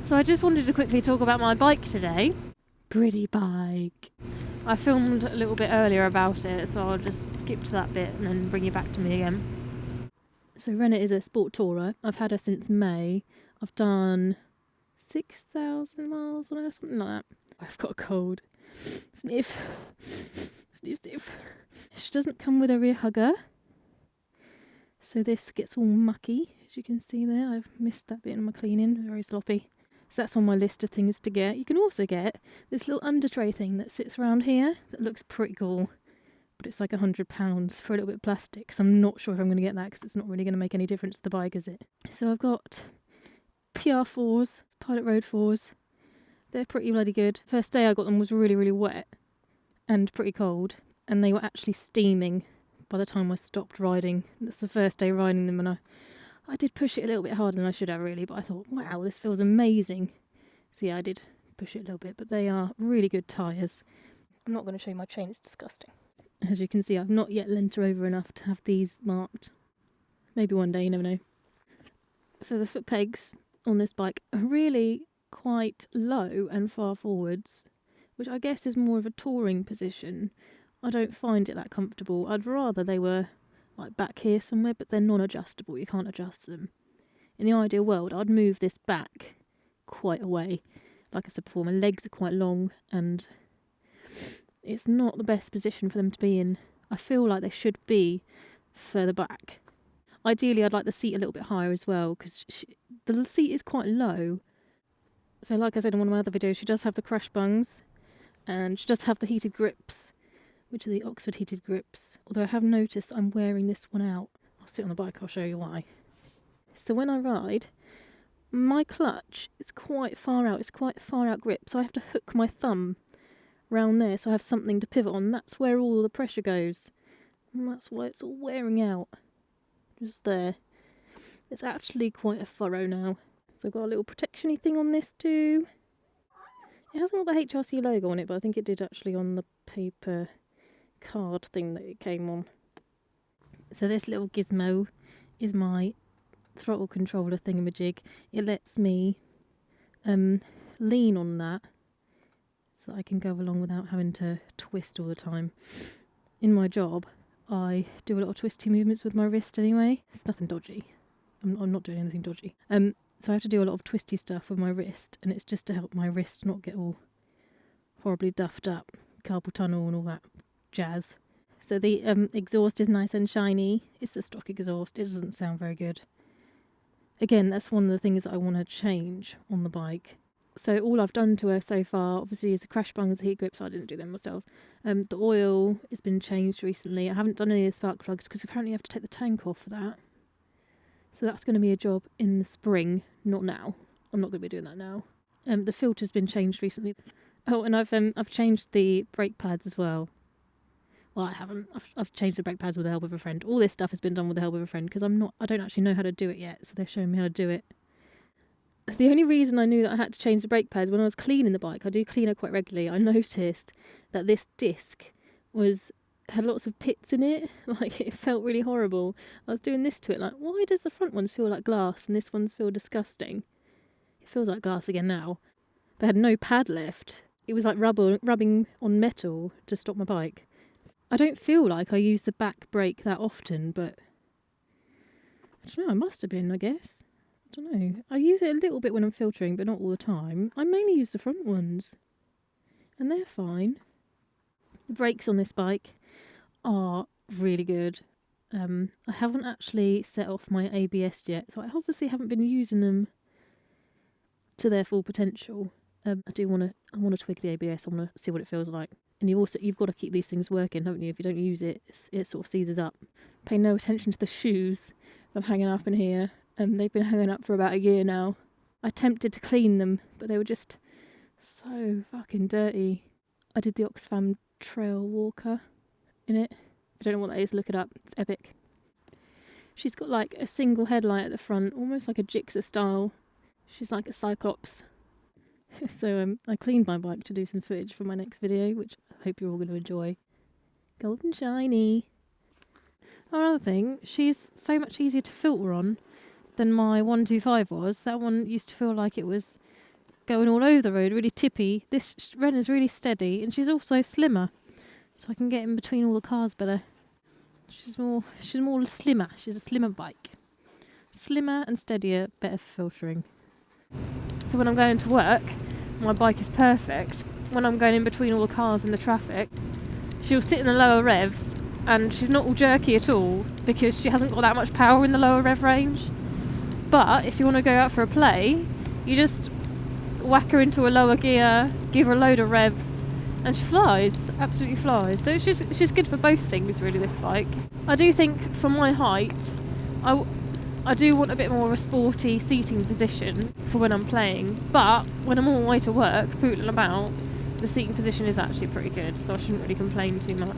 So I just wanted to quickly talk about my bike today. Pretty bike. I filmed a little bit earlier about it, so I'll just skip to that bit and then bring you back to me again. So Renna is a sport tourer. I've had her since May. I've done 6,000 miles on her, something like that. I've got a cold. Sniff. Sniff, sniff. She doesn't come with a rear hugger. So this gets all mucky, as you can see there. I've missed that bit in my cleaning, very sloppy. So that's on my list of things to get. You can also get this little under tray thing that sits around here that looks pretty cool. But it's like £100 for a little bit of plastic. So I'm not sure if I'm going to get that because it's not really going to make any difference to the bike, is it? So I've got PR4s, Pilot Road 4s. They're pretty bloody good. First day I got them was really, really wet and pretty cold. And they were actually steaming by the time I stopped riding. That's the first day riding them, and I did push it a little bit harder than I should have really, but I thought, wow, this feels amazing. So yeah, I did push it a little bit, but they are really good tyres. I'm not going to show you my chain, it's disgusting. As you can see, I've not yet leant her over enough to have these marked. Maybe one day, you never know. So the foot pegs on this bike are really quite low and far forwards, which I guess is more of a touring position. I don't find it that comfortable. I'd rather they were like back here somewhere, but they're non-adjustable. You can't adjust them. In the ideal world, I'd move this back quite a way. Like I said before, my legs are quite long and it's not the best position for them to be in. I feel like they should be further back. Ideally, I'd like the seat a little bit higher as well because the seat is quite low. So like I said in one of my other videos, she does have the crash bungs and she does have the heated grips, which are the Oxford heated grips. Although I have noticed I'm wearing this one out. I'll sit on the bike, I'll show you why. So when I ride, my clutch is quite far out. It's quite a far out grip, so I have to hook my thumb round there so I have something to pivot on. That's where all the pressure goes. And that's why it's all wearing out. Just there. It's actually quite a furrow now. So I've got a little protection-y thing on this too. It hasn't got the HRC logo on it, but I think it did actually on the paper card thing that it came on. So this little gizmo is my throttle controller thingamajig. It lets me lean on that so that I can go along without having to twist all the time. In my job, I do a lot of twisty movements with my wrist anyway. It's nothing dodgy. I'm not doing anything dodgy. So I have to do a lot of twisty stuff with my wrist, and it's just to help my wrist not get all horribly duffed up, carpal tunnel and all that jazz. So the exhaust is nice and shiny. It's the stock exhaust. It doesn't sound very good. Again, that's one of the things that I want to change on the bike. So all I've done to her so far, obviously, is the crash bungs, the heat grips. I didn't do them myself. The oil has been changed recently. I haven't done any of the spark plugs because apparently you have to take the tank off for that. So that's going to be a job in the spring, not now. I'm not going to be doing that now. The filter's been changed recently. Oh, and I've changed the brake pads as well. Well, I haven't. I've changed the brake pads with the help of a friend. All this stuff has been done with the help of a friend because I don't actually know how to do it yet. So they're showing me how to do it. The only reason I knew that I had to change the brake pads when I was cleaning the bike, I do clean her quite regularly. I noticed that this disc had lots of pits in it. Like, it felt really horrible. I was doing this to it, like, why does the front ones feel like glass and this one's feel disgusting? It feels like glass again now. They had no pad left. It was like rubbing on metal to stop my bike. I don't feel like I use the back brake that often, but I don't know, I must have been, I guess. I don't know. I use it a little bit when I'm filtering, but not all the time. I mainly use the front ones, and they're fine. The brakes on this bike are really good. I haven't actually set off my ABS yet, so I obviously haven't been using them to their full potential. I want to twig the ABS. I want to see what it feels like. And you've got to keep these things working, haven't you? If you don't use it, it sort of seizes up. Pay no attention to the shoes that are hanging up in here. They've been hanging up for about a year now. I attempted to clean them, but they were just so fucking dirty. I did the Oxfam Trail Walker in it. If you don't know what that is, look it up. It's epic. She's got like a single headlight at the front, almost like a jigsaw style. She's like a cyclops. So I cleaned my bike to do some footage for my next video, which I hope you're all going to enjoy. Golden shiny. Another thing, she's so much easier to filter on than my 125 was. That one used to feel like it was going all over the road, really tippy. This Renna's really steady, and she's also slimmer, so I can get in between all the cars better. She's more slimmer. She's a slimmer bike. Slimmer and steadier, better for filtering. So when I'm going to work, my bike is perfect. When I'm going in between all the cars and the traffic, she'll sit in the lower revs, and she's not all jerky at all because she hasn't got that much power in the lower rev range. But if you want to go out for a play, you just whack her into a lower gear, give her a load of revs, and she flies, absolutely flies. So she's good for both things really, this bike. I do think for my height, I do want a bit more of a sporty seating position for when I'm playing, but when I'm on my way to work, pootling about, the seating position is actually pretty good, so I shouldn't really complain too much.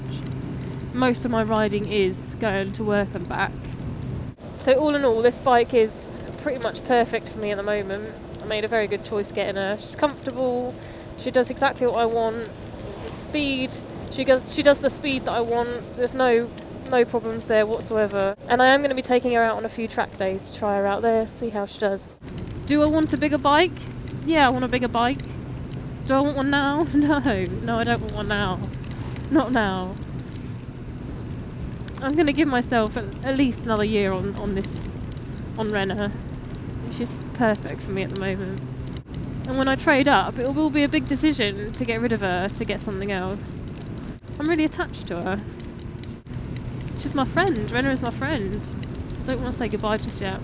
Most of my riding is going to work and back. So all in all, this bike is pretty much perfect for me at the moment. I made a very good choice getting her. She's comfortable, she does exactly what I want. Speed, she does the speed that I want. There's no problems there whatsoever. And I am going to be taking her out on a few track days to try her out there, see how she does. Do I want a bigger bike? Yeah, I want a bigger bike. Do I want one now? No, I don't want one now. Not now. I'm going to give myself at least another year on Renna. She's perfect for me at the moment. And when I trade up, it will be a big decision to get rid of her to get something else. I'm really attached to her. She's my friend. Renna is my friend. I don't want to say goodbye just yet.